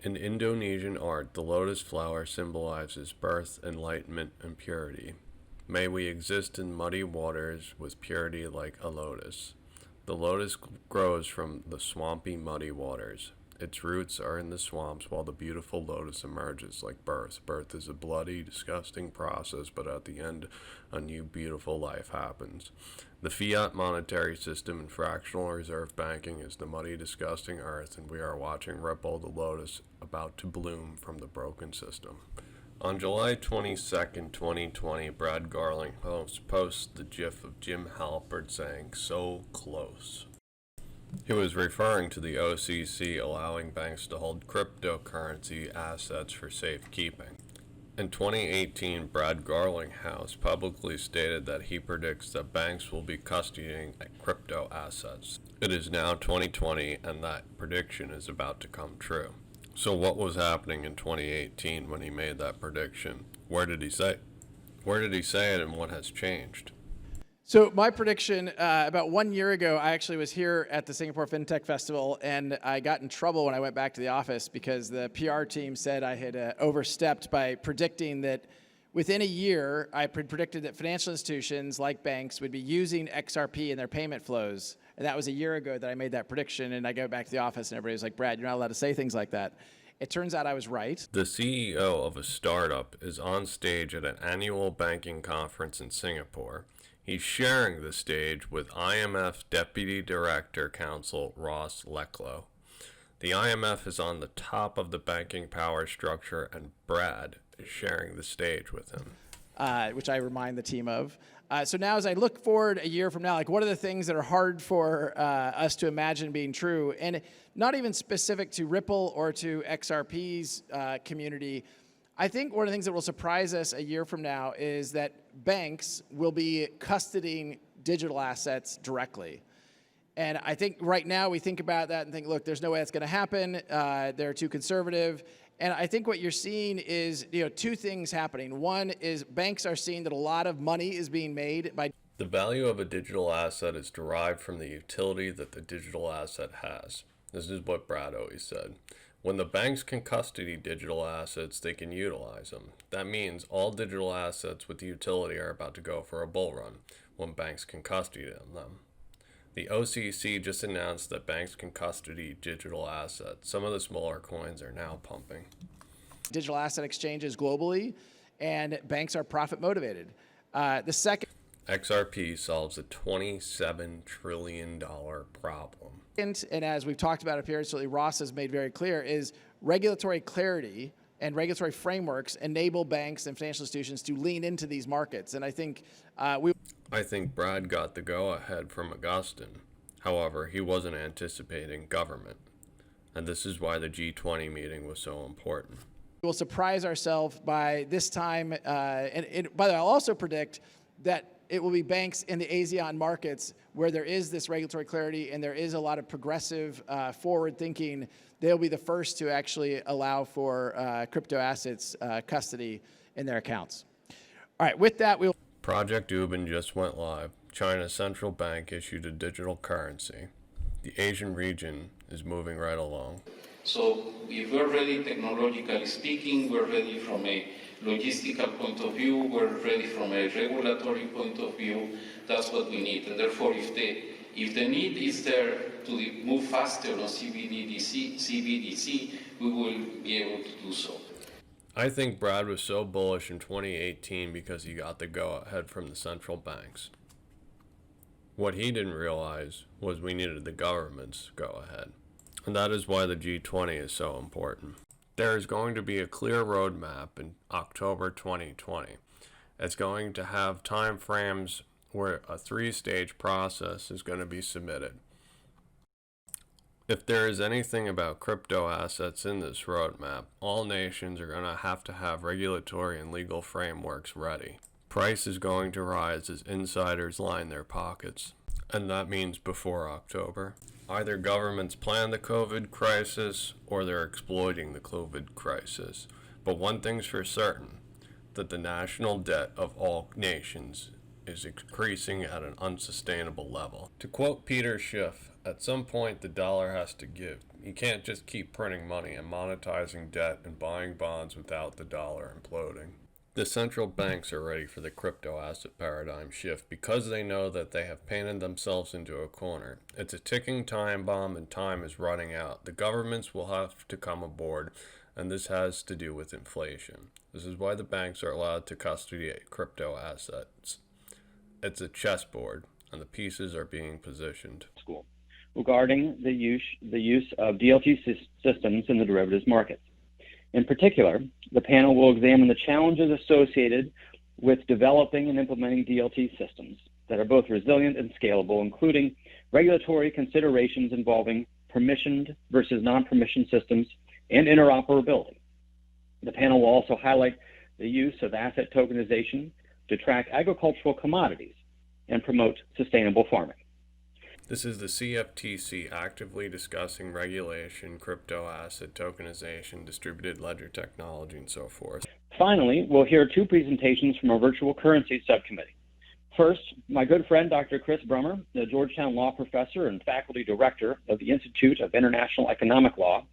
In Indonesian art, the lotus flower symbolizes birth, enlightenment, and purity. May we exist in muddy waters with purity like a lotus. The lotus grows from the swampy, muddy waters. Its roots are in the swamps while the beautiful lotus emerges like birth. Birth is a bloody, disgusting process, but at the end, a new, beautiful life happens. The fiat monetary system and fractional reserve banking is the muddy, disgusting earth, and we are watching Ripple, the lotus, about to bloom from the broken system. On July 22nd, 2020, Brad Garlinghouse posts the gif of Jim Halpert saying, "So close." He was referring to the OCC allowing banks to hold cryptocurrency assets for safekeeping. In 2018, Brad Garlinghouse publicly stated that he predicts that banks will be custodying crypto assets. It is now 2020, and that prediction is about to come true. So what was happening in 2018 when he made that prediction? Where did he say it, and what has changed? So my prediction, about 1 year ago, I actually was here at the Singapore FinTech Festival, and I got in trouble when I went back to the office because the PR team said I had overstepped by predicting that within a year, I predicted that financial institutions like banks would be using XRP in their payment flows. And that was a year ago that I made that prediction, and I go back to the office and everybody was like, "Brad, you're not allowed to say things like that." It turns out I was right. The CEO of a startup is on stage at an annual banking conference in Singapore. He's sharing the stage with IMF Deputy Director Counsel Ross Leclow. The IMF is on the top of the banking power structure, and Brad is sharing the stage with him. Which I remind the team of. So now as I look forward a year from now, like what are the things that are hard for us to imagine being true? And not even specific to Ripple or to XRP's community. I think one of the things that will surprise us a year from now is that banks will be custodying digital assets directly. And I think right now we think about that and think, look, there's no way that's going to happen. They're too conservative. And I think what you're seeing is, two things happening. One is banks are seeing that a lot of money is being made by... The value of a digital asset is derived from the utility that the digital asset has. This is what Brad always said. When the banks can custody digital assets, they can utilize them. That means all digital assets with utility are about to go for a bull run when banks can custody them. The OCC just announced that banks can custody digital assets. Some of the smaller coins are now pumping. Digital asset exchanges globally, and banks are profit motivated. The second... XRP solves a $27 trillion problem. And as we've talked about up here, certainly Ross has made very clear, is regulatory clarity and regulatory frameworks enable banks and financial institutions to lean into these markets. And I think I think Brad got the go-ahead from Augustine. However, he wasn't anticipating government. And this is why the G20 meeting was so important. We'll surprise ourselves by this time. And by the way, I'll also predict that it will be banks in the ASEAN markets where there is this regulatory clarity and there is a lot of progressive forward thinking. They'll be the first to actually allow for crypto assets custody in their accounts. All right, with that, we'll... Project Ubin just went live. China's central bank issued a digital currency. The Asian region is moving right along. So if we're ready technologically speaking, we're ready from a logistical point of view, we're ready from a regulatory point of view. That's what we need. And therefore, if the need is there to move faster on CBDC, we will be able to do so. I think Brad was so bullish in 2018 because he got the go-ahead from the central banks. What he didn't realize was we needed the government's go-ahead. And that is why the G20 is so important. There is going to be a clear roadmap in October 2020. It's going to have time frames where a 3-stage process is going to be submitted. If there is anything about crypto assets in this roadmap, all nations are going to have regulatory and legal frameworks ready. Price is going to rise as insiders line their pockets, and that means before October. Either governments plan the COVID crisis or they're exploiting the COVID crisis. But one thing's for certain, that the national debt of all nations is increasing at an unsustainable level. To quote Peter Schiff, at some point the dollar has to give. You can't just keep printing money and monetizing debt and buying bonds without the dollar imploding. The central banks are ready for the crypto asset paradigm shift because they know that they have painted themselves into a corner. It's a ticking time bomb and time is running out. The governments will have to come aboard, and this has to do with inflation. This is why the banks are allowed to custody crypto assets. It's a chessboard, and the pieces are being positioned. School regarding the use of DLT systems in the derivatives market. In particular, the panel will examine the challenges associated with developing and implementing DLT systems that are both resilient and scalable, including regulatory considerations involving permissioned versus non-permissioned systems and interoperability. The panel will also highlight the use of asset tokenization to track agricultural commodities and promote sustainable farming. This is the CFTC actively discussing regulation, crypto asset tokenization, distributed ledger technology, and so forth. Finally, we'll hear two presentations from our virtual currency subcommittee. First, my good friend, Dr. Chris Brummer, the Georgetown Law Professor and Faculty Director of the Institute of International Economic Law,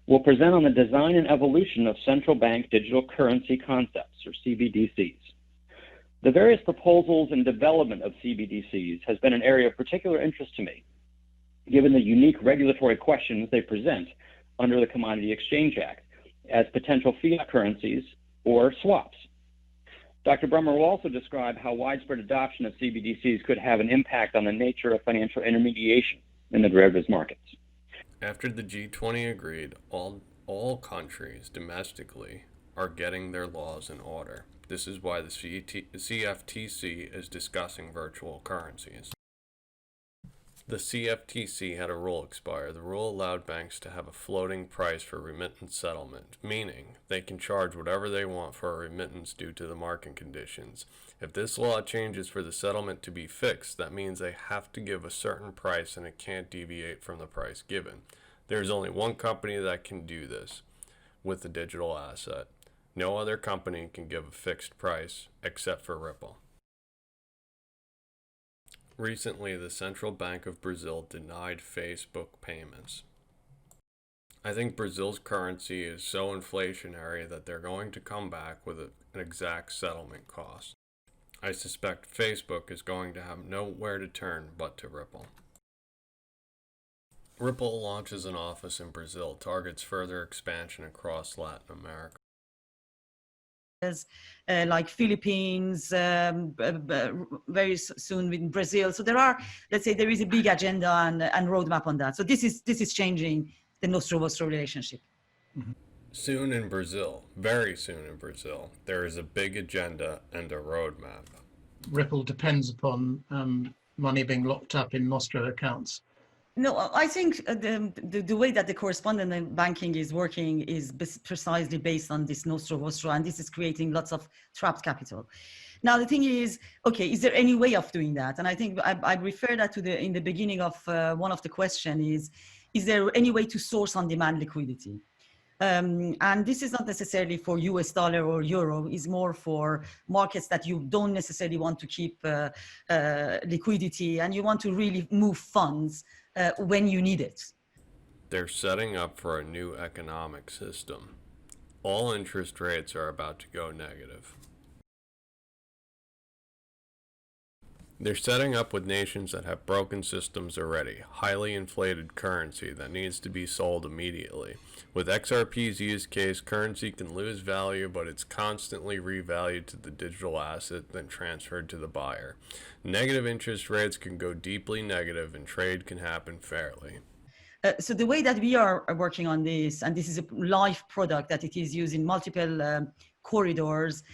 will present on the design and evolution of central bank digital currency concepts, or CBDCs. The various proposals and development of CBDCs has been an area of particular interest to me, given the unique regulatory questions they present under the Commodity Exchange Act as potential fiat currencies or swaps. Dr. Brummer will also describe how widespread adoption of CBDCs could have an impact on the nature of financial intermediation in the derivatives markets. After the G20 agreed, all countries domestically are getting their laws in order. This is why the CFTC is discussing virtual currencies. The CFTC had a rule expire. The rule allowed banks to have a floating price for remittance settlement, meaning they can charge whatever they want for a remittance due to the market conditions. If this law changes for the settlement to be fixed, that means they have to give a certain price and it can't deviate from the price given. There's only one company that can do this with the digital asset. No other company can give a fixed price except for Ripple. Recently, the Central Bank of Brazil denied Facebook payments. I think Brazil's currency is so inflationary that they're going to come back with an exact settlement cost. I suspect Facebook is going to have nowhere to turn but to Ripple. Ripple launches an office in Brazil, targets further expansion across Latin America. Like Philippines, very soon in Brazil. So there are, let's say, there is a big agenda and roadmap on that. So this is changing the Nostro-Vostro relationship. Mm-hmm. Soon in Brazil, very soon in Brazil, there is a big agenda and a roadmap. Ripple depends upon money being locked up in Nostro accounts. No, I think the way that the correspondent banking is working is precisely based on this Nostro-Vostro, and this is creating lots of trapped capital. Now, the thing is, okay, is there any way of doing that? And I think I refer that to in the beginning of one of the questions is there any way to source on-demand liquidity? And this is not necessarily for US dollar or euro, it's more for markets that you don't necessarily want to keep liquidity and you want to really move funds when you need it. They're setting up for a new economic system. All interest rates are about to go negative. They're setting up with nations that have broken systems already, highly inflated currency that needs to be sold immediately. With XRP's use case, currency can lose value, but it's constantly revalued to the digital asset, then transferred to the buyer. Negative interest rates can go deeply negative and trade can happen fairly. So the way that we are working on this, and this is a live product that it is used in multiple corridors,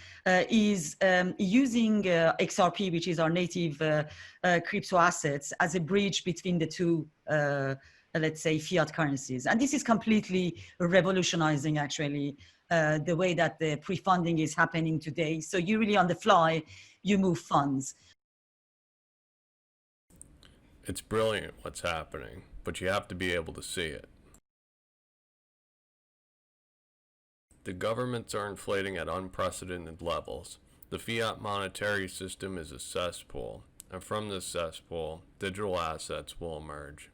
is using XRP, which is our native crypto assets, as a bridge between the two, let's say, fiat currencies. And this is completely revolutionizing, actually, the way that the pre-funding is happening today. So you really, on the fly, you move funds. It's brilliant what's happening, but you have to be able to see it. The governments are inflating at unprecedented levels. The fiat monetary system is a cesspool, and from this cesspool, digital assets will emerge.